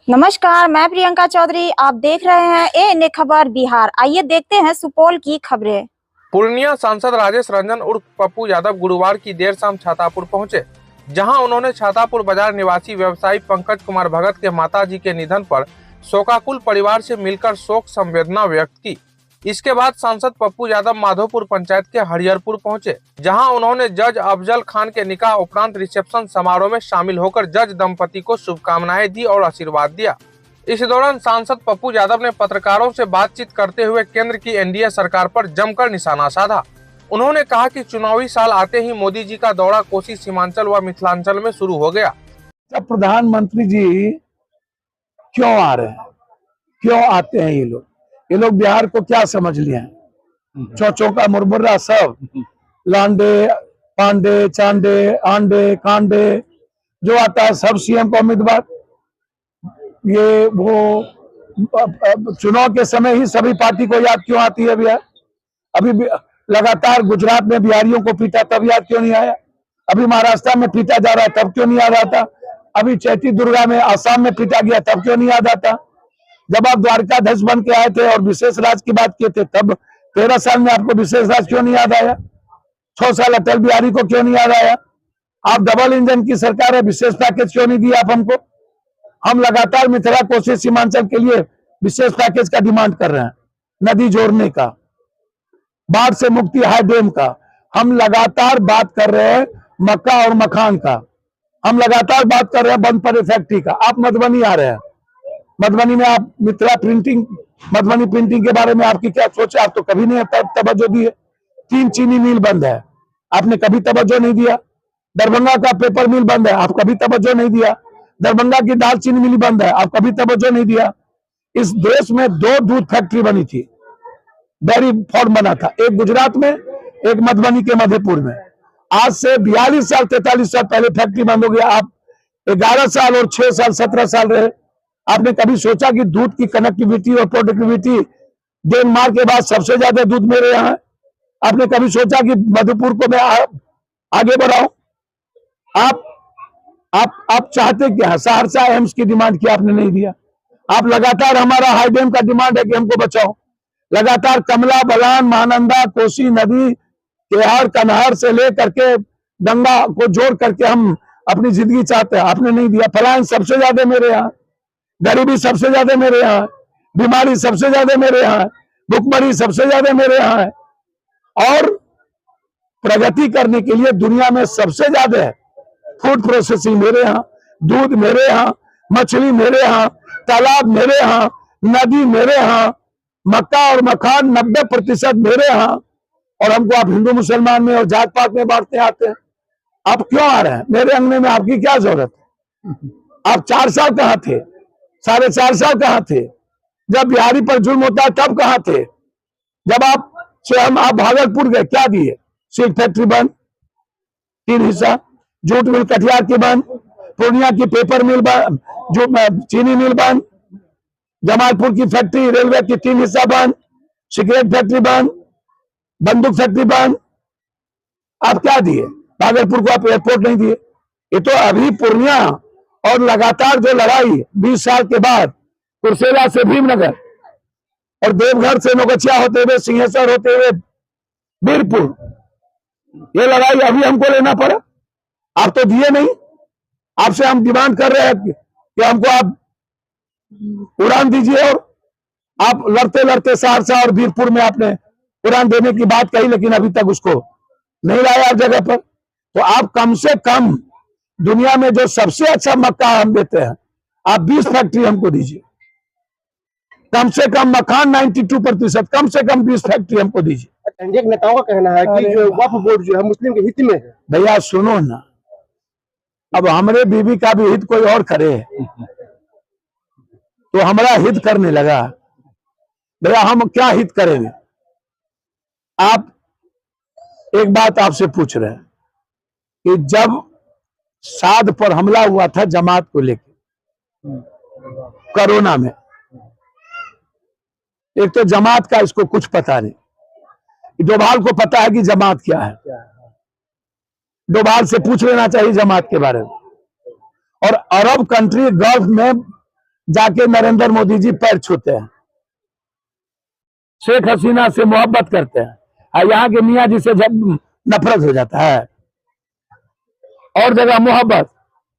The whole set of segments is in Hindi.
नमस्कार, मैं प्रियंका चौधरी। आप देख रहे हैं एएनए खबर बिहार। आइए देखते हैं सुपौल की खबरें। पूर्णिया सांसद राजेश रंजन उर्फ पप्पू यादव गुरुवार की देर शाम छातापुर पहुंचे, जहां उन्होंने छातापुर बाजार निवासी व्यवसायी पंकज कुमार भगत के माताजी के निधन पर शोकाकुल परिवार से मिलकर शोक संवेदना व्यक्त की। इसके बाद सांसद पप्पू यादव माधोपुर पंचायत के हरिहरपुर पहुंचे, जहां उन्होंने जज अफजल खान के निकाह उपरांत रिसेप्शन समारोह में शामिल होकर जज दंपति को शुभकामनाएं दी और आशीर्वाद दिया। इस दौरान सांसद पप्पू यादव ने पत्रकारों से बातचीत करते हुए केंद्र की एनडीए सरकार पर जमकर निशाना साधा। उन्होंने कहा कि चुनावी साल आते ही मोदी जी का दौरा कोसी सीमांचल व मिथिलांचल में शुरू हो गया। प्रधानमंत्री जी क्यों आ रहे हैं, क्यों आते हैं ये लोग बिहार को क्या समझ लिए हैं? चौचों का मुरमुरा सब लांडे पांडे चांडे आंडे कांडे जो आता है सब सीएम का उम्मीदवार। ये वो चुनाव के समय ही सभी पार्टी को याद क्यों आती है बिहार? अभी लगातार गुजरात में बिहारियों को पीटा तब याद क्यों नहीं आया? अभी महाराष्ट्र में पीटा जा रहा है तब क्यों नहीं याद आता? अभी चैती दुर्गा में आसाम में पीटा गया तब क्यों नहीं याद आता? जब आप द्वारकाधीश बन के आए थे और विशेष राज की बात किए थे तब 13 साल में आपको विशेष राज क्यों नहीं याद आया? 6 साल अटल बिहारी को क्यों नहीं याद आया? आप डबल इंजन की सरकार है, विशेष पैकेज क्यों नहीं दिया आप हमको? हम लगातार मिथिला कोसी सीमांचल के लिए विशेष पैकेज का डिमांड कर रहे हैं, नदी जोड़ने का, बाढ़ से मुक्ति हाई डैम का। हम लगातार बात कर रहे हैं मक्का और मखान का, हम लगातार बात कर रहे हैं बंद पड़े फैक्ट्री का। आप मधुबनी आ रहे हैं, मधुबनी में आप मिथिला प्रिंटिंग, मधुबनी प्रिंटिंग के बारे में आपकी क्या सोच है? आप तो कभी नहीं तवज्जो दी है। 3 चीनी मिल बंद है, आपने कभी तवज्जो नहीं दिया। दरभंगा का पेपर मिल बंद है, आप कभी तवज्जो नहीं दिया। दरभंगा की दाल चीनी मिल बंद है, आप कभी तवज्जो नहीं दिया। इस देश में 2 दूध फैक्ट्री बनी थी, डेयरी फार्म बना था, एक गुजरात में एक मधुबनी के मधेपुर में। आज से 42 साल 43 साल पहले फैक्ट्री बंद हो गया। आप 11 साल और 6 साल 17 साल रहे। आपने कभी सोचा कि दूध की कनेक्टिविटी और प्रोडक्टिविटी डेनमार्क के बाद सबसे ज्यादा दूध मेरे यहाँ है? आपने कभी सोचा कि मधुपुर को मैं आगे बढ़ाऊं? आप चाहते क्या? सहरसा एम्स की डिमांड की आपने नहीं दिया। आप लगातार हमारा हाई डैम का डिमांड है कि हमको बचाओ। लगातार कमला बलान महानंदा कोसी नदी केहार कन्हार से लेकर के गंगा को जोड़ करके हम अपनी जिंदगी चाहते हैं, आपने नहीं दिया। पलायन सबसे ज्यादा मेरे यहाँ, गरीबी सबसे ज्यादा मेरे यहाँ, बीमारी सबसे ज्यादा मेरे यहाँ, भुखमरी सबसे ज्यादा मेरे यहाँ है। और प्रगति करने के लिए दुनिया में सबसे ज्यादा है फूड प्रोसेसिंग मेरे यहाँ, दूध मेरे यहाँ, मछली मेरे यहाँ, तालाब मेरे यहाँ, नदी मेरे यहाँ, मक्का और मखान 90% मेरे यहाँ। और हमको आप हिंदू मुसलमान में और जात पात में बांटते आते हैं। आप क्यों आ रहे हैं मेरे अंगने में? आपकी क्या जरूरत है? आप 4 साल कहाँ थे? 4.5 साल कहाँ थे? जब बिहारी पर जुल्म होता है तब कहाँ थे? जब आप भागलपुर गए क्या दिए? सिल्क फैक्ट्री बंद, 3 हिस्सा, जूट मिल कटिहार की बंद, पूर्णिया की पेपर मिल बंद, जो चीनी मिल बंद, जमालपुर की फैक्ट्री रेलवे की 3 हिस्सा बंद, सिगरेट फैक्ट्री बंद, बंदूक फैक्ट्री बंद। आप क्या दिए? भागलपुर को आप एयरपोर्ट नहीं दिए। ये तो अभी पूर्णिया और लगातार जो लड़ाई 20 साल के बाद कुर्सेला से भीमनगर और देवघर से नौगछिया होते हुए सिंहेश्वर होते हुए बीरपुर, ये लड़ाई अभी हमको लेना पड़ा। आप तो दिए नहीं। आपसे हम डिमांड कर रहे हैं कि हमको आप उड़ान दीजिए, और आप लड़ते लड़ते सहरसा और बीरपुर में आपने उड़ान देने की बात कही, लेकिन अभी तक उसको नहीं लाया आप जगह पर। तो आप कम से कम दुनिया में जो सबसे अच्छा मक्का हम देते हैं, आप 20 फैक्ट्री हमको दीजिए। कम से कम मखान 92%, कम से कम 20 फैक्ट्री हमको दीजिए। एनडीए के नेताओं का कहना है कि जो वक्फ बोर्ड जो है मुस्लिम के हित में है। भैया सुनो ना, अब हमारे बीवी का भी हित कोई और करे तो हमारा हित करने लगा। भैया हम क्या हित करेंगे? आप एक बात आपसे पूछ रहे हैं कि जब साध पर हमला हुआ था जमात को लेकर कोरोना में, एक तो जमात का इसको कुछ पता नहीं। डोभाल को पता है कि जमात क्या है, डोभाल से पूछ लेना चाहिए जमात के बारे में। और अरब कंट्री गल्फ में जाके नरेंद्र मोदी जी पैर छूते हैं, शेख हसीना से मोहब्बत करते हैं, और यहाँ के मियाँ जी से जब नफरत हो जाता है, और जगह मोहब्बत।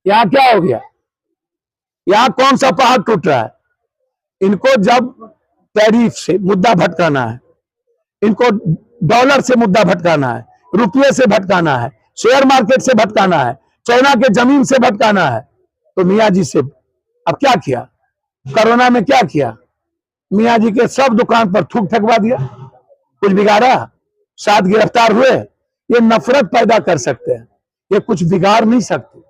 यहाँ क्या हो गया? यहाँ कौन सा पहाड़ टूट रहा है? इनको जब टैरिफ से मुद्दा भटकाना है, इनको डॉलर से मुद्दा भटकाना है, रुपये से भटकाना है, शेयर मार्केट से भटकाना है, चाइना के जमीन से भटकाना है, तो मियाँ जी से अब क्या किया? कोरोना में क्या किया? मियाँ जी के सब दुकान पर थूक फेंकवा दिया, कुछ बिगाड़ा, 7 गिरफ्तार हुए। ये नफरत पैदा कर सकते हैं, ये कुछ बिगाड़ नहीं सकते।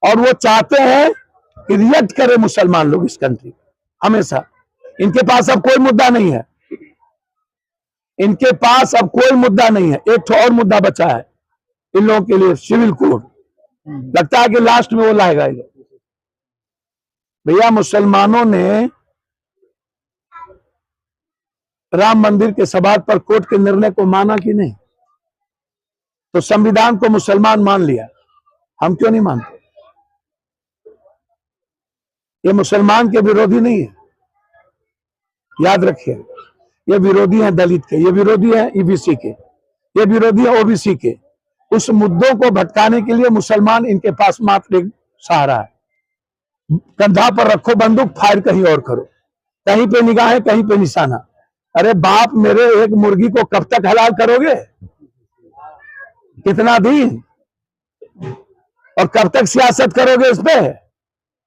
और वो चाहते हैं कि रिएक्ट करे मुसलमान लोग इस कंट्री हमेशा। इनके पास अब कोई मुद्दा नहीं है, इनके पास अब कोई मुद्दा नहीं है। एक तो और मुद्दा बचा है इन लोगों के लिए, सिविल कोड। लगता है कि लास्ट में वो लाएगा ये। भैया मुसलमानों ने राम मंदिर के सवाल पर कोर्ट के निर्णय को माना कि नहीं? तो संविधान को मुसलमान मान लिया, हम क्यों नहीं मानते? ये मुसलमान के विरोधी नहीं है, याद रखिए। ये विरोधी हैं दलित के, ये विरोधी हैं ईबीसी के, ये विरोधी है ओबीसी के। उस मुद्दों को भटकाने के लिए मुसलमान इनके पास मात्र एक सहारा है। कंधा पर रखो बंदूक, फायर कहीं और करो, कहीं पे निगाहें, कहीं पे निशाना। अरे बाप मेरे, एक मुर्गी को कब तक हलाल करोगे? कितना दिन? और कब तक सियासत करोगे इस पे?